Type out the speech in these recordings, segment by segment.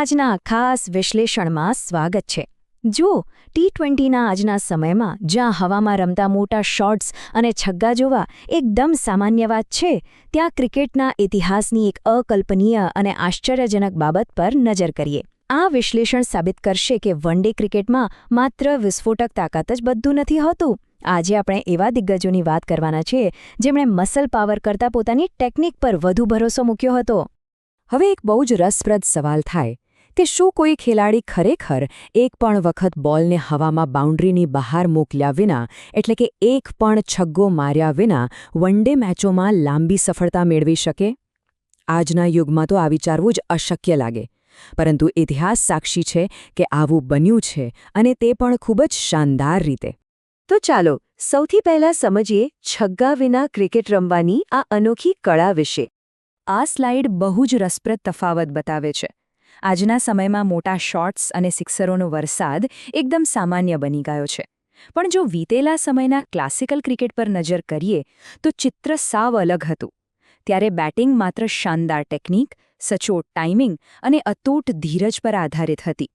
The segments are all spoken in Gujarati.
આજના ખાસ વિશ્લેષણમાં સ્વાગત છે। જુઓ, ટી20ના આજના સમયમાં જ્યાં હવામાં રમતા મોટા શોટ્સ અને છગ્ગા જોવા એકદમ સામાન્ય વાત છે, ત્યાં ક્રિકેટના ઇતિહાસની એક અકલ્પનીય અને આશ્ચર્યજનક બાબત પર નજર કરીએ। આ વિશ્લેષણ સાબિત કરશે કે વન ડે ક્રિકેટમાં માત્ર વિસ્ફોટક તાકાત જ બધું નથી હોતું। આજે આપણે એવા દિગ્ગજોની વાત કરવાના છીએ જેમણે મસલ પાવર કરતાં પોતાની ટેકનિક પર વધુ ભરોસો મૂક્યો હતો। હવે એક બહુ જ રસપ્રદ સવાલ થાય કે શું કોઈ ખેલાડી ખરેખર એક પણ વખત બોલને હવામાં બાઉન્ડ્રીની બહાર મોકલ્યા વિના, એટલે કે એક પણ છગ્ગો માર્યા વિના વન ડે મેચોમાં લાંબી સફળતા મેળવી શકે? આજના યુગમાં તો આ વિચારવું જ અશક્ય લાગે, પરંતુ ઇતિહાસ સાક્ષી છે કે આવું બન્યું છે, અને તે પણ ખૂબ જ શાનદાર રીતે। તો ચાલો સૌથી પહેલા સમજીએ છગ્ગા વિના ક્રિકેટ રમવાની આ અનોખી કળા વિશે। આ સ્લાઇડ બહુ જ રસપ્રદ તફાવત બતાવે છે। આજના સમયમાં મોટા શોટ્સ અને સિક્સરોનો વરસાદ એકદમ સામાન્ય બની ગયો છે, પણ જો વીતેલા સમયના ક્લાસિકલ ક્રિકેટ પર નજર કરીએ તો ચિત્ર સાવ અલગ હતું। ત્યારે બેટિંગ માત્ર શાનદાર ટેકનિક, સચોટ ટાઇમિંગ અને અતૂટ ધીરજ પર આધારિત હતી।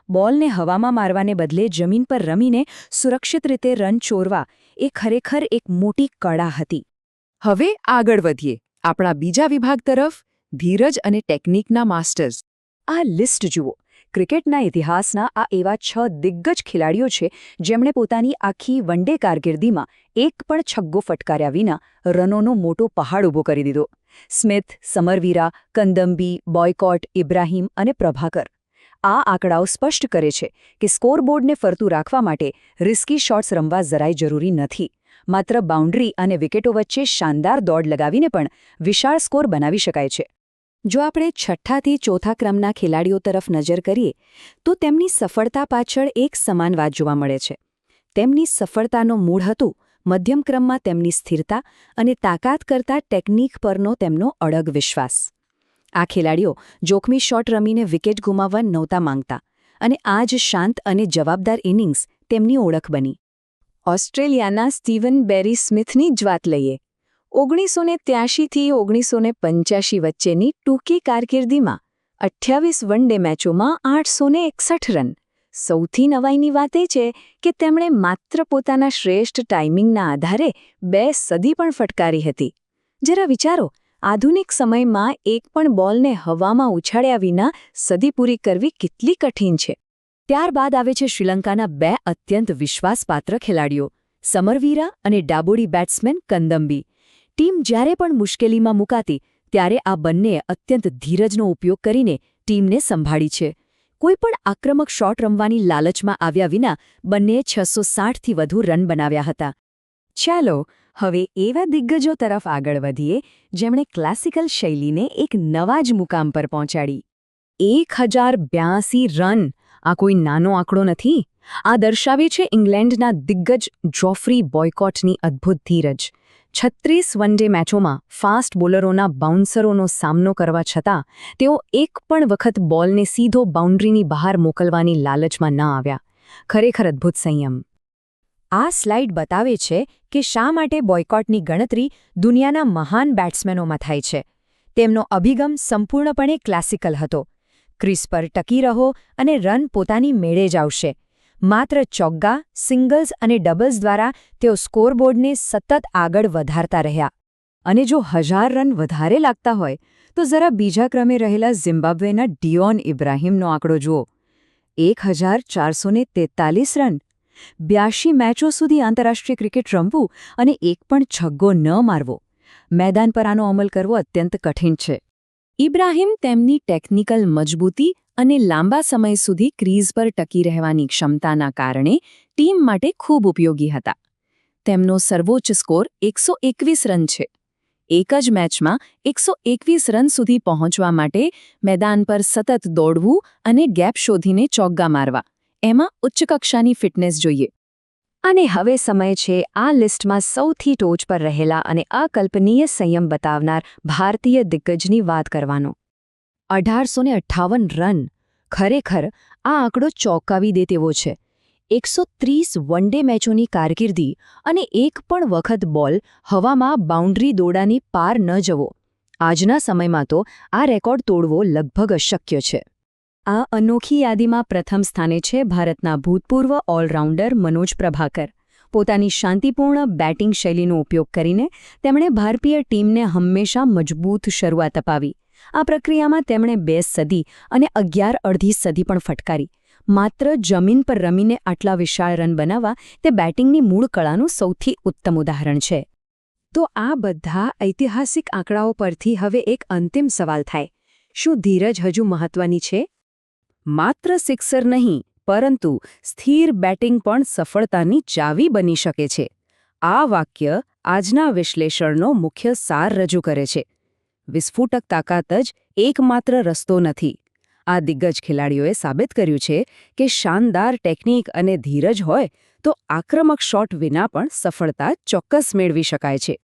બોલને હવામાં મારવાને બદલે જમીન પર રમીને સુરક્ષિત રીતે રન ચોરવા એ ખરેખર એક મોટી કળા હતી। હવે આગળ વધીએ આપણા બીજા વિભાગ તરફ, ધીરજ અને ટેકનિકના માસ્ટર્સ। આ લિસ્ટ જુઓ। ક્રિકેટના ઇતિહાસના આ એવા 6 દિગ્ગજ ખેલાડીઓ છે જેમણે પોતાની આખી વન ડે કારકિર્દીમાં એક પણ છગ્ગો ફટકાર્યા વિના રનોનો મોટો પહાડ ઊભો કરી દીધો। સ્મિથ, સમરવીરા, કંદમ્બી, બોયકોટ, ઇબ્રાહિમ અને પ્રભાકર। આ આંકડાઓ સ્પષ્ટ કરે છે કે સ્કોરબોર્ડને ફરતું રાખવા માટે રિસ્કી શોટ્સ રમવા જરાય જરૂરી નથી। માત્ર બાઉન્ડ્રી અને વિકેટો વચ્ચે શાનદાર દોડ લગાવીને પણ વિશાળ સ્કોર બનાવી શકાય છે। જો આપણે છઠ્ઠાથી ચોથા ક્રમના ખેલાડીઓ તરફ નજર કરીએ તો તેમની સફળતા પાછળ એક સમાન વાત જોવા મળે છે। તેમની સફળતાનું મૂળ હતું મધ્યમ ક્રમમાં તેમની સ્થિરતા અને તાકાત કરતાં ટેકનિક પરનો તેમનો અડગ વિશ્વાસ। આ ખેલાડીઓ જોખમી શોટ રમીને વિકેટ ગુમાવવા નહોતા માંગતા, અને આ જ શાંત અને જવાબદાર ઇનિંગ્સ તેમની ઓળખ બની। ઓસ્ટ્રેલિયાના સ્ટીવન બેરી સ્મિથની જ વાત લઈએ। 1983થી 1985 વચ્ચેની ટૂંકી કારકિર્દીમાં 28 વન ડે મેચોમાં 861 રન। સૌથી નવાઈની વાત એ છે કે તેમણે માત્ર પોતાના શ્રેષ્ઠ ટાઇમિંગના આધારે 2 સદી પણ ફટકારી હતી। જરા વિચારો, આધુનિક સમયમાં એક પણ બોલને હવામાં ઉછાળ્યા વિના સદી પૂરી કરવી કેટલી કઠિન છે। ત્યારબાદ આવે છે શ્રીલંકાના 2 અત્યંત વિશ્વાસપાત્ર ખેલાડીઓ, સમરવીરા અને ડાબોડી બેટ્સમેન કંદમ્બી। ટીમ જ્યારે પણ મુશ્કેલીમાં મુકાતી ત્યારે આ બંનેએ અત્યંત ધીરજનો ઉપયોગ કરીને ટીમને સંભાળી છે। કોઈ પણ આક્રમક શોટ રમવાની લાલચમાં આવ્યા વિના બંનેએ 660થી વધુ રન બનાવ્યા હતા। ચાલો હવે એવા દિગ્ગજો તરફ આગળ વધીએ જેમણે ક્લાસિકલ શૈલીને એક નવા જ મુકામ પર પહોંચાડી। 1082 રન આ કોઈ નાનો આંકડો નથી। આ દર્શાવે છે ઇંગ્લેન્ડના દિગ્ગજ જોફ્રી બોયકોટની અદ્ભુત ધીરજ। 36 વન ડે મેચોમાં ફાસ્ટ બોલરોના બાઉન્સરોનો સામનો કરવા છતાં તેઓ એક પણ વખત બોલને સીધો બાઉન્ડ્રીની બહાર મોકલવાની લાલચમાં ન આવ્યા। ખરેખર અદ્ભુત સંયમ। આ સ્લાઇડ બતાવે છે કે શા માટે બોયકોટની ગણતરી દુનિયાના મહાન બેટ્સમેનોમાં થાય છે। તેમનો અભિગમ સંપૂર્ણપણે ક્લાસિકલ હતો। ક્રીઝ પર ટકી રહો અને રન પોતાની મેળે જ આવશે। માત્ર ચોગ્ગા, સિંગલ્સ અને ડબલ્સ દ્વારા તેઓ સ્કોરબોર્ડને સતત આગળ વધારતા રહ્યા। અને જો 1000 રન વધારે લાગતા હોય તો જરા બીજા ક્રમે રહેલા ઝિમ્બાબ્વેના ડિયોન ઇબ્રાહિમનો આંકડો જુઓ। 1443 રન। 82 મેચો સુધી આંતરરાષ્ટ્રીય ક્રિકેટ રમવું અને એક પણ છગ્ગો ન મારવો। મેદાન પર આનો અમલ કરવો અત્યંત કઠિન છે। ઇબ્રાહિમ તેમની ટેકનિકલ મજબૂતી અને લાંબા સમય સુધી ક્રીઝ પર ટકી રહેવાની ક્ષમતાના કારણે ટીમ માટે ખૂબ ઉપયોગી હતા। તેમનો સર્વોચ્ચ સ્કોર 121 રન છે। એક જ મેચમાં 121 રન સુધી પહોંચવા માટે મેદાન પર સતત દોડવું અને ગેપ શોધીને ચોગ્ગા મારવા, એમાં ઉચ્ચ કક્ષાની ફિટનેસ જોઈએ। અને હવે સમય છે આ લિસ્ટમાં સૌથી ટોચ પર રહેલા અને અકલ્પનીય સંયમ બતાવનાર ભારતીય દિગ્ગજની વાત કરવાનો। 1858 રન। ખરેખર આ આંકડો ચોંકાવી દે તેવો છે। 130 વન ડે મેચોની કારકિર્દી અને એક પણ વખત બોલ હવામાં બાઉન્ડ્રી દોડાની પાર ન જવો। આજના સમયમાં તો આ રેકોર્ડ તોડવો લગભગ અશક્ય છે। આ અનોખી યાદીમાં પ્રથમ સ્થાને છે ભારતના ભૂતપૂર્વ ઓલરાઉન્ડર મનોજ પ્રભાકર. પોતાની શાંતિપૂર્ણ બેટિંગ શૈલીનો ઉપયોગ કરીને તેમણે ભારતીય ટીમને હંમેશા મજબૂત શરૂઆત અપાવી. આ પ્રક્રિયામાં તેમણે 2 સદી અને 11 અડધી સદી પણ ફટકારી. માત્ર જમીન પર રમીને આટલા વિશાળ રન બનાવવા તે બેટિંગની મૂળ કળાનું સૌથી ઉત્તમ ઉદાહરણ છે. તો આ બધા ઐતિહાસિક આંકડાઓ પરથી હવે એક અંતિમ સવાલ થાય. શું ધીરજ હજુ મહત્વની છે? માત્ર સિક્સર નહીં, પરંતુ સ્થિર બેટિંગ પણ સફળતાની ચાવી બની શકે છે. આ વાક્ય આજના વિશ્લેષણનો મુખ્ય સાર રજૂ કરે છે. વિસ્ફોટક તાકાત જ એકમાત્ર રસ્તો નથી. આ દિગ્ગજ ખેલાડીઓએ સાબિત કર્યું છે કે શાનદાર ટેકનિક અને ધીરજ હોય તો આક્રમક શોટ વિના પણ સફળતા ચોક્કસ મેળવી શકાય છે.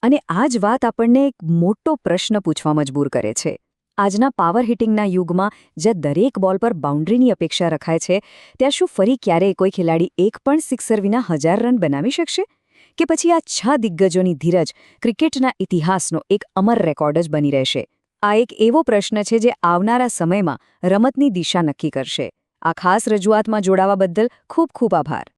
અને આ જ વાત આપણને એક મોટો પ્રશ્ન પૂછવા મજબૂર કરે છે. આજના પાવર હિટિંગના યુગમાં જે દરેક બોલ પર બાઉન્ડ્રીની અપેક્ષા રખાય છે, ત્યાં શું ફરી ક્યારેય કોઈ ખેલાડી એક પણ સિક્સર વિના 1000 રન બનાવી શકશે? કે પછી આ 6 દિગ્ગજોની ધીરજ ક્રિકેટના ઇતિહાસનો એક અમર રેકોર્ડ જ બની રહેશે? આ એક એવો પ્રશ્ન છે જે આવનારા સમયમાં રમતની દિશા નક્કી કરશે. આ ખાસ રજૂઆતમાં જોડાવા બદલ ખૂબ ખૂબ આભાર.